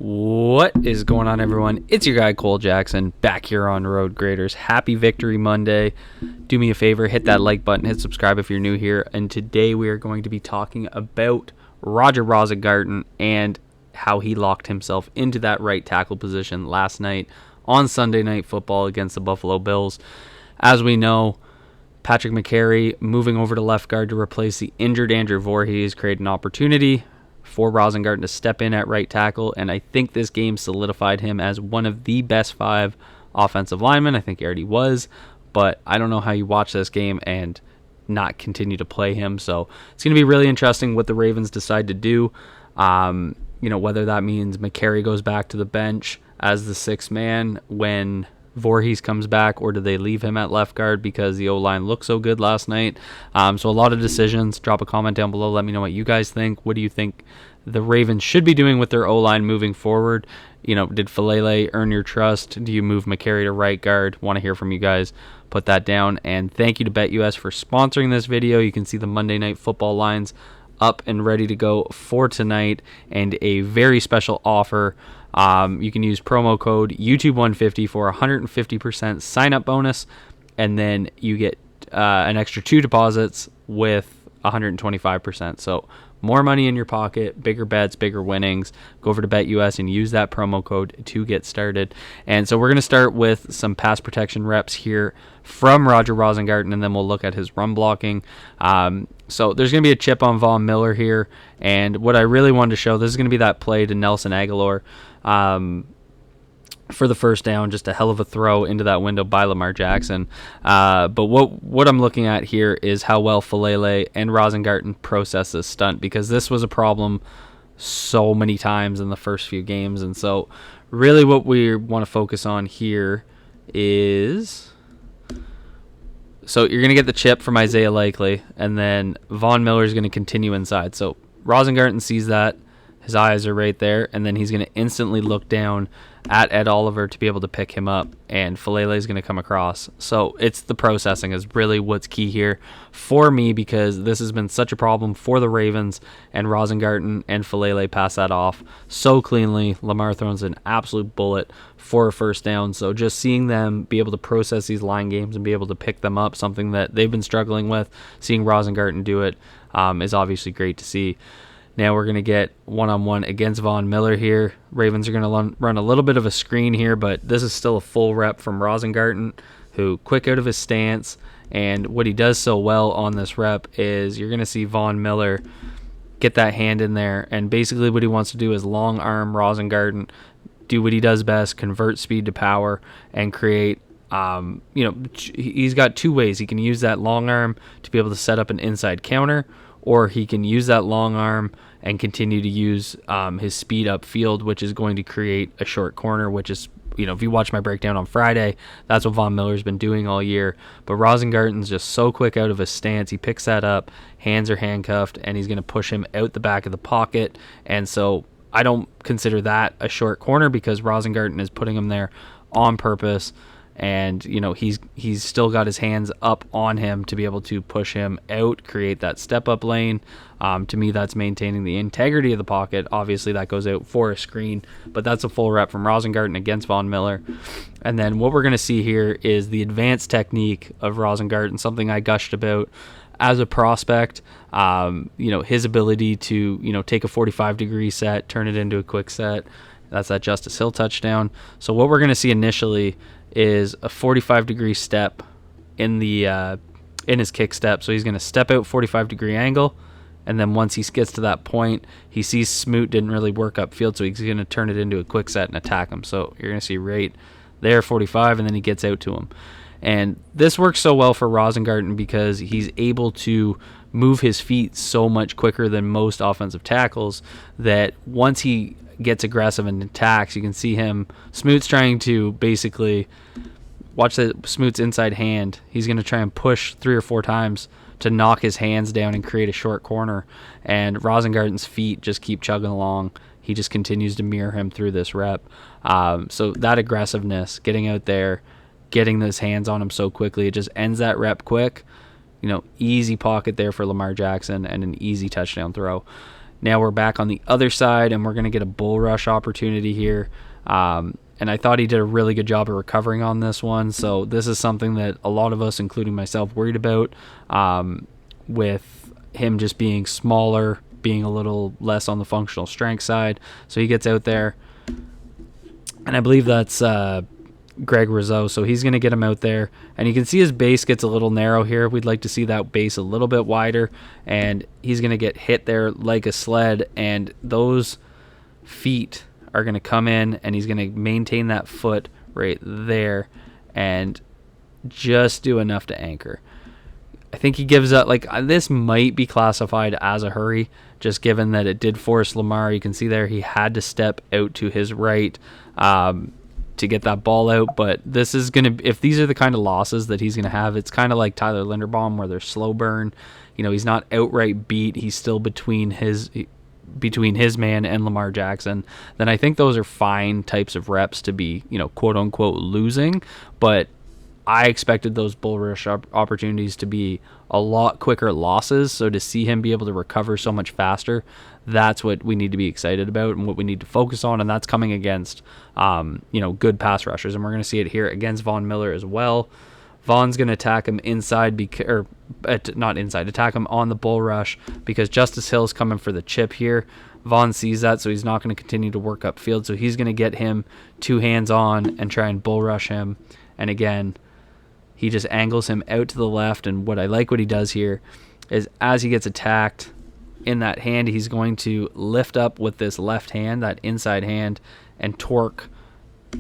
What is going on, everyone? It's your guy Cole Jackson back here on Road Graders. Happy Victory Monday. Do me a favor, hit that like button, hit subscribe if you're new here. And today we are going to be talking about Roger Rosengarten and how he locked himself into that right tackle position last night on Sunday Night Football against the Buffalo Bills. As we know, Patrick McCary moving over to left guard to replace the injured Andrew Voorhees created an opportunity for Rosengarten to step in at right tackle, and I think this game solidified him as one of the best 5 offensive linemen. I think he already was, but I don't know how you watch this game and not continue to play him. So it's going to be really interesting what the Ravens decide to do. Whether that means McCary goes back to the bench as the 6th man when Voorhees comes back, or do they leave him at left guard because the O-line looked so good last night? So a lot of decisions. Drop a comment down below. Let me know what you guys think. What do you think the Ravens should be doing with their O-line moving forward? Did Falele earn your trust? Do you move McCary to right guard? Want to hear from you guys. Put that down. And thank you to BetUS for sponsoring this video. You can see the Monday Night Football lines up and ready to go for tonight, and a very special offer. You can use promo code YouTube150 for a 150% sign-up bonus, and then you get an extra 2 deposits with 125%. So more money in your pocket, bigger bets, bigger winnings. Go over to BetUS and use that promo code to get started. And so we're going to start with some pass protection reps here from Roger Rosengarten, and then we'll look at his run blocking. So there's going to be a chip on Von Miller here, and what I really wanted to show, this is going to be that play to Nelson Aguilar for the first down, just a hell of a throw into that window by Lamar Jackson. But what I'm looking at here is how well Falele and Rosengarten process this stunt, because this was a problem so many times in the first few games. And so really what we want to focus on here is... So you're going to get the chip from Isaiah Likely, and then Von Miller is going to continue inside. So Rosengarten sees that. His eyes are right there, and then he's going to instantly look down at Ed Oliver to be able to pick him up, and Falele is going to come across. So it's the processing is really what's key here for me, because this has been such a problem for the Ravens, and Rosengarten and Falele pass that off so cleanly. Lamar throws an absolute bullet for a first down. So just seeing them be able to process these line games and be able to pick them up, something that they've been struggling with, seeing Rosengarten do it is obviously great to see. Now we're going to get one-on-one against Von Miller here. Ravens are going to run a little bit of a screen here, but this is still a full rep from Rosengarten, who quick out of his stance. And what he does so well on this rep is you're going to see Von Miller get that hand in there, and basically what he wants to do is long arm Rosengarten, do what he does best, convert speed to power, and create he's got 2 ways. He can use that long arm to be able to set up an inside counter, or he can use that long arm and continue to use his speed upfield, which is going to create a short corner, which is, if you watch my breakdown on Friday, that's what Von Miller's been doing all year. But Rosengarten's just so quick out of his stance. He picks that up, hands are handcuffed, and he's going to push him out the back of the pocket. And so I don't consider that a short corner, because Rosengarten is putting him there on purpose. And he's still got his hands up on him to be able to push him out, create that step-up lane. To me, that's maintaining the integrity of the pocket. Obviously, that goes out for a screen, but that's a full rep from Rosengarten against Von Miller. And then what we're going to see here is the advanced technique of Rosengarten, something I gushed about as a prospect. His ability to take a 45-degree set, turn it into a quick set. That's that Justice Hill touchdown. So what we're going to see initially is a 45-degree step in his kick step. So he's going to step out 45-degree angle, and then once he gets to that point, he sees Smoot didn't really work upfield, so he's going to turn it into a quick set and attack him. So you're going to see right there 45, and then he gets out to him. And this works so well for Rosengarten because he's able to move his feet so much quicker than most offensive tackles that once he gets aggressive and attacks, you can see him. Smoot's trying to basically watch Smoot's inside hand. He's going to try and push 3 or 4 times to knock his hands down and create a short corner. And Rosengarten's feet just keep chugging along. He just continues to mirror him through this rep. So that aggressiveness, getting out there, getting those hands on him so quickly, it just ends that rep quick. Easy pocket there for Lamar Jackson and an easy touchdown throw. Now we're back on the other side, and we're going to get a bull rush opportunity here. And I thought he did a really good job of recovering on this one. So this is something that a lot of us, including myself, worried about, with him just being smaller, being a little less on the functional strength side. So he gets out there, and I believe that's Greg Rizzo. So he's going to get him out there, and you can see his base gets a little narrow here. We'd like to see that base a little bit wider, and he's going to get hit there like a sled, and those feet are going to come in, and he's going to maintain that foot right there and just do enough to anchor. I think he gives up, like, this might be classified as a hurry, just given that it did force Lamar. You can see there he had to step out to his right to get that ball out. But this is going to, if these are the kind of losses that he's going to have, it's kind of like Tyler Linderbaum, where they're slow burn. You know, he's not outright beat. He's still between his man and Lamar Jackson. Then I think those are fine types of reps to be, you know, quote unquote losing. But I expected those bull rush opportunities to be a lot quicker losses. So to see him be able to recover so much faster, that's what we need to be excited about and what we need to focus on. And that's coming against, good pass rushers. And we're going to see it here against Von Miller as well. Von's going to attack him inside, attack him on the bull rush, because Justice Hill's coming for the chip here. Von sees that, so he's not going to continue to work upfield. So he's going to get him 2 hands on and try and bull rush him. And again, he just angles him out to the left. And what he does here is, as he gets attacked in that hand, he's going to lift up with this left hand, that inside hand, and torque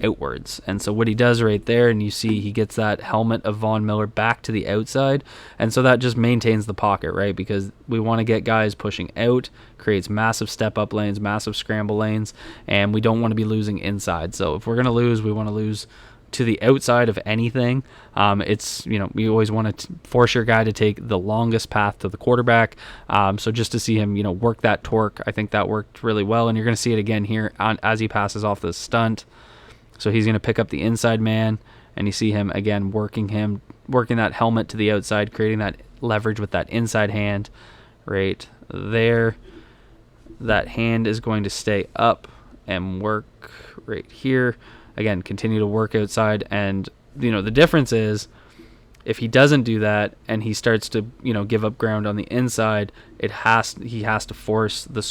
outwards. And so what he does right there, and you see he gets that helmet of Von Miller back to the outside, and so that just maintains the pocket, right? Because we want to get guys pushing out, creates massive step up lanes, massive scramble lanes, and we don't want to be losing inside. So if we're going to lose, we want to lose to the outside of anything. It's, you always want to force your guy to take the longest path to the quarterback. So just to see him, work that torque, I think that worked really well. And you're going to see it again here as he passes off the stunt. So he's going to pick up the inside man, and you see him again working that helmet to the outside, creating that leverage with that inside hand right there. That hand is going to stay up and work right here. Again, continue to work outside, and the difference is, if he doesn't do that and he starts to give up ground on the inside, he has to force the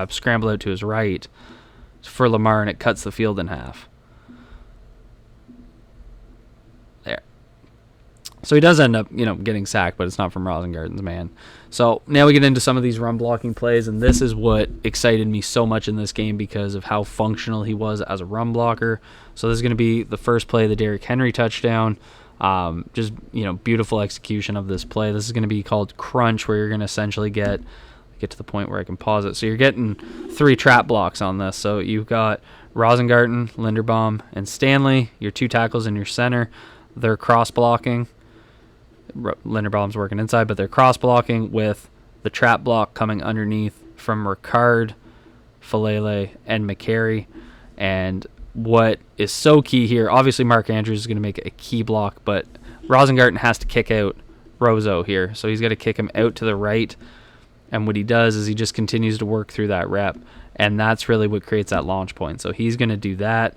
scramble out to his right for Lamar, and it cuts the field in half. There. So he does end up, getting sacked, but it's not from Rosengarten's man. So now we get into some of these run blocking plays, and this is what excited me so much in this game because of how functional he was as a run blocker. So this is going to be the first play, the Derrick Henry touchdown. Beautiful execution of this play. This is going to be called crunch, where you're going to essentially get to the point where I can pause it. So you're getting 3 trap blocks on this. So you've got Rosengarten, Linderbaum, and Stanley, your 2 tackles in your center. They're cross blocking. Linderbaum's working inside, but they're cross blocking with the trap block coming underneath from Ricard, Falele, and McCary. And what is so key here, obviously Mark Andrews is going to make a key block, but Rosengarten has to kick out Rozo here. So he's got to kick him out to the right. And what he does is he just continues to work through that rep. And that's really what creates that launch point. So he's going to do that.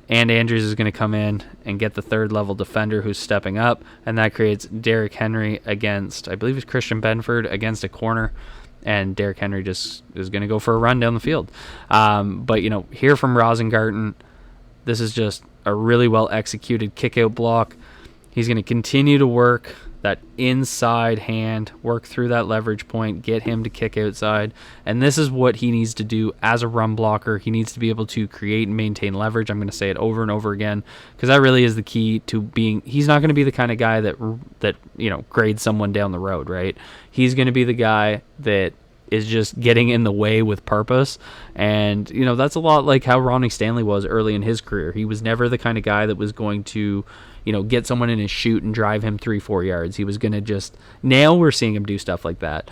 And Andrews is going to come in and get the 3rd level defender who's stepping up. And that creates Derrick Henry against, I believe it's Christian Benford, against a corner. And Derrick Henry just is going to go for a run down the field. But here from Rosengarten, this is just a really well executed kick out block. He's going to continue to work that inside hand, work through that leverage point, get him to kick outside. And this is what he needs to do as a run blocker. He needs to be able to create and maintain leverage. I'm going to say it over and over again, because that really is the key to being, he's not going to be the kind of guy that grades someone down the road, right? He's going to be the guy that is just getting in the way with purpose. And that's a lot like how Ronnie Stanley was early in his career. He was never the kind of guy that was going to get someone in his chute and drive him 3-4 yards. He was going to just, now we're seeing him do stuff like that.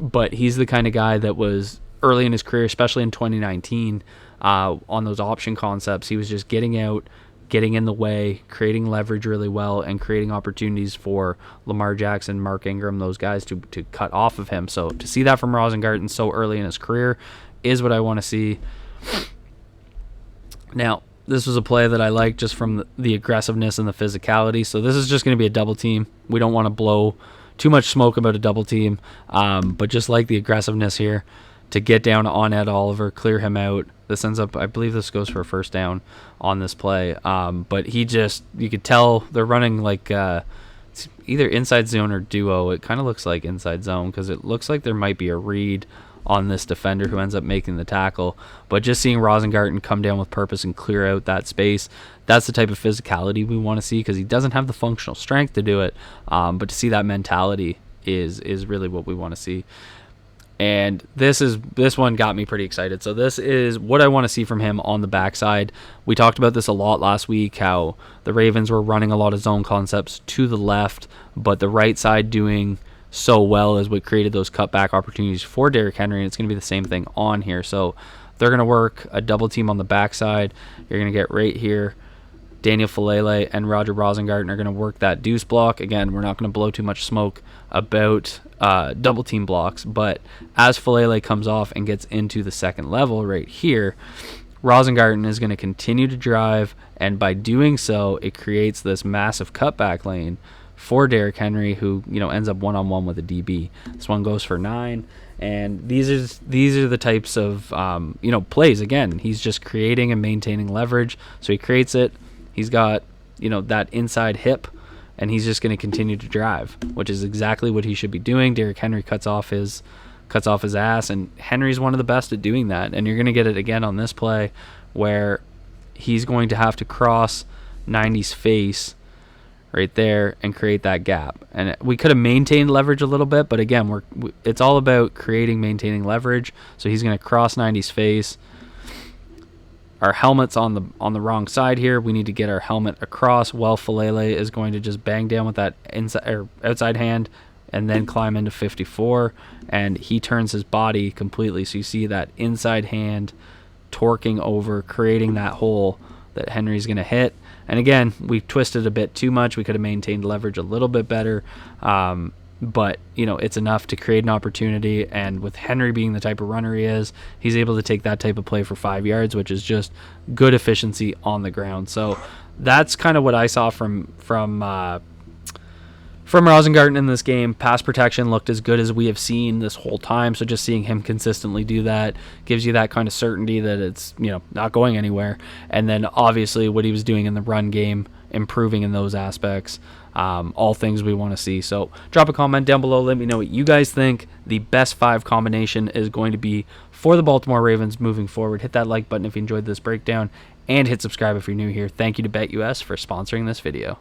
But he's the kind of guy that was early in his career, especially in 2019, on those option concepts. He was just getting out, getting in the way, creating leverage really well, and creating opportunities for Lamar Jackson, Mark Ingram, those guys to cut off of him. So to see that from Rosengarten so early in his career is what I want to see. Now, this was a play that I like just from the aggressiveness and the physicality. So this is just going to be a double team. We don't want to blow too much smoke about a double team, but just like the aggressiveness here to get down on Ed Oliver, clear him out. This ends up, I believe this goes for a first down on this play. But he just, you could tell they're running like it's either inside zone or duo. It kind of looks like inside zone because it looks like there might be a read on this defender who ends up making the tackle. But just seeing Rosengarten come down with purpose and clear out that space, that's the type of physicality we want to see because he doesn't have the functional strength to do it. But to see that mentality is really what we want to see. And this one got me pretty excited. So this is what I want to see from him on the backside. We talked about this a lot last week, how the Ravens were running a lot of zone concepts to the left, but the right side doing so well is what created those cutback opportunities for Derrick Henry, and it's going to be the same thing on here. So they're going to work a double team on the backside. You're going to get right here. Daniel Falele and Roger Rosengarten are going to work that deuce block. Again, we're not going to blow too much smoke about double team blocks, but as Falele comes off and gets into the second level right here, Rosengarten is going to continue to drive, and by doing so, it creates this massive cutback lane for Derrick Henry, who ends up one-on-one with a DB. This one goes for 9, and these are the types of plays. Again, he's just creating and maintaining leverage, so he creates it. He's got that inside hip, and he's just going to continue to drive, which is exactly what he should be doing. Derrick Henry cuts off his ass, and Henry's one of the best at doing that. And you're going to get it again on this play where he's going to have to cross 90's face right there and create that gap. And we could have maintained leverage a little bit, but again, it's all about maintaining leverage. So he's going to cross 90's face. Our helmet's on the wrong side here. We need to get our helmet across. Well, Falele is going to just bang down with that inside or outside hand and then climb into 54, and he turns his body completely. So you see that inside hand torquing over, creating that hole that Henry's going to hit. And again, we twisted a bit too much. We could have maintained leverage a little bit better. But it's enough to create an opportunity, and with Henry being the type of runner he is, he's able to take that type of play for 5 yards, which is just good efficiency on the ground. So that's kind of what I saw from Rosengarten in this game. Pass protection looked as good as we have seen this whole time, so just seeing him consistently do that gives you that kind of certainty that it's not going anywhere. And then obviously what he was doing in the run game, improving in those aspects, all things we want to see. So drop a comment down below, let me know what you guys think the best 5 combination is going to be for the Baltimore Ravens moving forward. Hit that like button if you enjoyed this breakdown, and hit subscribe if you're new here. Thank you to BetUS for sponsoring this video.